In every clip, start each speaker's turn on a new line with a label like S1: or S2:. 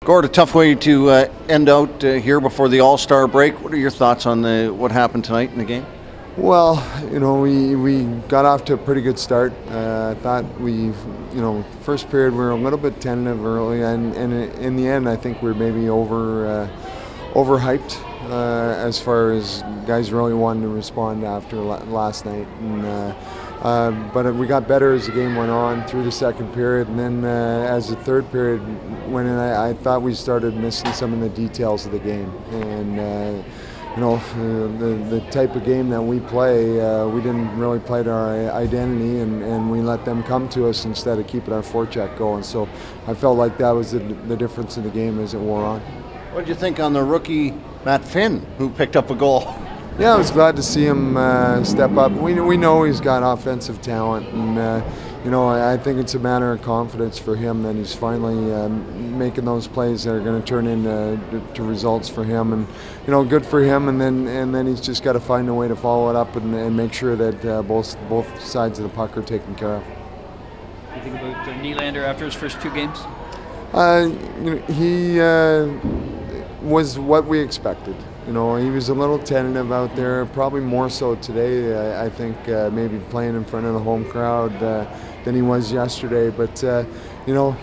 S1: Gord, a tough way to end out here before the All-Star break. What are your thoughts on what happened tonight in the game?
S2: Well, we got off to a pretty good start. I thought first period we were a little bit tentative early, and in the end, I think we were maybe overhyped as far as guys really wanting to respond after last night. But we got better as the game went on through the second period, and then as the third period went in, I thought we started missing some of the details of the game. And the type of game that we play, we didn't really play to our identity, and we let them come to us instead of keeping our forecheck going. So I felt like that was the difference in the game as it wore on.
S1: What did you think on the rookie Matt Finn, who picked up a goal?
S2: Yeah, I was glad to see him step up. We know he's got offensive talent, and I think it's a matter of confidence for him that he's finally making those plays that are going to turn into results for him, and good for him. And then he's just got to find a way to follow it up and make sure that both sides of the puck are taken care of.
S3: What do you think about Nylander after his first two games?
S2: He was what we expected. He was a little tentative out there, probably more so today. I think maybe playing in front of the home crowd than he was yesterday. But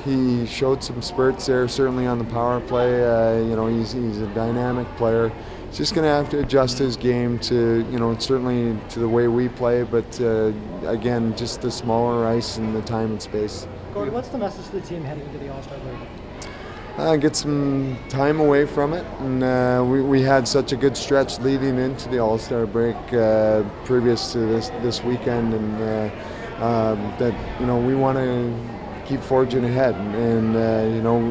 S2: he showed some spurts there, certainly on the power play. He's a dynamic player. He's just going to have to adjust his game to, certainly to the way we play. But again, just the smaller ice and the time and space.
S4: Gord, what's the message to the team heading into the All-Star break?
S2: Get some time away from it, and we had such a good stretch leading into the All-Star break previous to this weekend, and that we want to keep forging ahead, and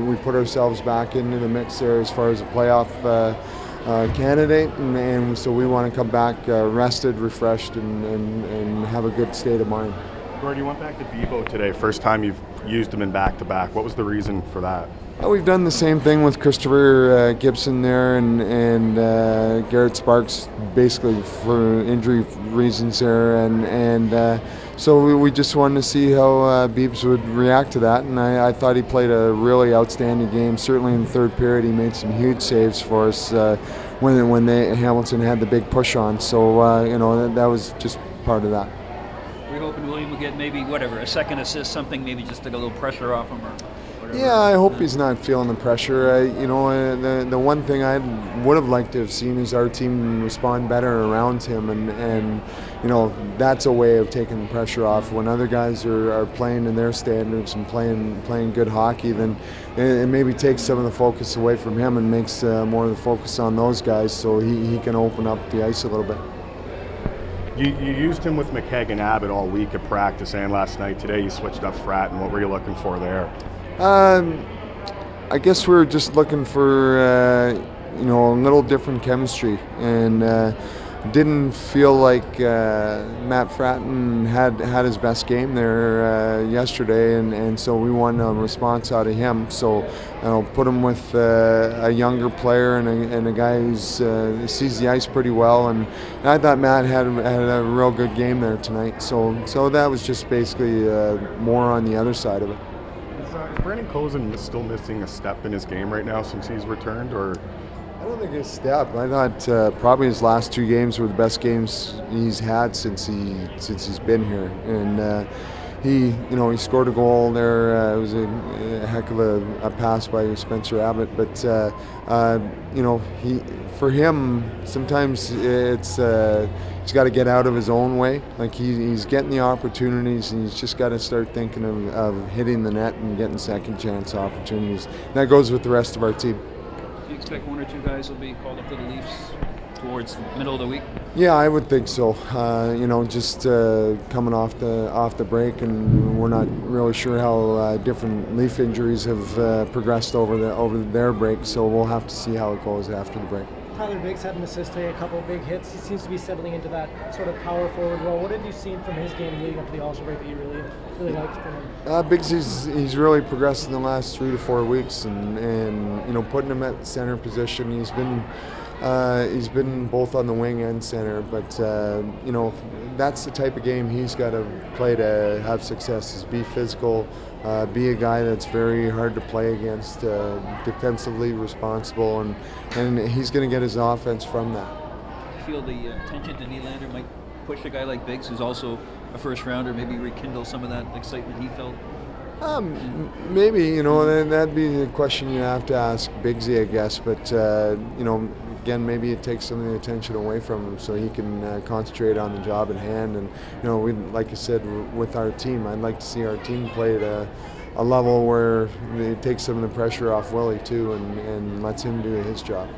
S2: we put ourselves back into the mix there as far as a playoff candidate, and so we want to come back rested, refreshed, and have a good state of mind.
S5: Gord, you went back to Bebo today. First time you've used him in back-to-back. What was the reason for that?
S2: We've done the same thing with Christopher Gibson there and Garrett Sparks, basically for injury reasons there, and so we just wanted to see how Beebs would react to that, and I thought he played a really outstanding game. Certainly in the third period, he made some huge saves for us when Hamilton had the big push on. So that was just part of that.
S3: We're hoping William will get maybe a second assist, something, maybe just take a little pressure off him or whatever.
S2: Yeah, I hope he's not feeling the pressure. The one thing I would have liked to have seen is our team respond better around him, and that's a way of taking the pressure off. When other guys are playing in their standards and playing good hockey, then it maybe takes some of the focus away from him and makes more of the focus on those guys, so he can open up the ice a little bit.
S5: You used him with McKegg and Abbott all week at practice and last night. Today you switched up Fratton. What were you looking for there?
S2: I guess we were just looking for a little different chemistry, and didn't feel like Matt Fratton had his best game there yesterday, and so we wanted a response out of him. So put him with a younger player and a guy who sees the ice pretty well, and I thought Matt had a real good game there tonight. So that was just basically more on the other side of it.
S5: Is Brandon Kozun still missing a step in his game right now since he's returned, or?
S2: I don't think his step. I thought probably his last two games were the best games he's had since he's been here, and he scored a goal there. It was a heck of a pass by Spencer Abbott, but for him sometimes it's he's got to get out of his own way. Like he's getting the opportunities, and he's just got to start thinking of hitting the net and getting second chance opportunities. And that goes with the rest of our team.
S3: Do you expect one or two guys will be called up to the Leafs towards the middle of the week?
S2: Yeah, I would think so. Just coming off the break, and we're not really sure how different Leaf injuries have progressed over their break. So we'll have to see how it goes after the break.
S4: Tyler Biggs had an assist today, a couple of big hits. He seems to be settling into that sort of power forward role. What have you seen from his game leading up to the All-Star break that you really liked from him?
S2: Biggs, he's really progressed in the last 3 to 4 weeks, and putting him at center position. He's been both on the wing and center, but that's the type of game he's got to play to have success. Is be physical, be a guy that's very hard to play against, defensively responsible, and he's going to get his offense from that.
S3: I feel the attention to Nylander might push a guy like Biggs, who's also a first rounder, maybe rekindle some of that excitement he felt.
S2: Maybe, that'd be a question you have to ask Biggsy, I guess. But again, maybe it takes some of the attention away from him so he can concentrate on the job at hand. And we, like I said, with our team, I'd like to see our team play at a level where it takes some of the pressure off Willie too, and lets him do his job.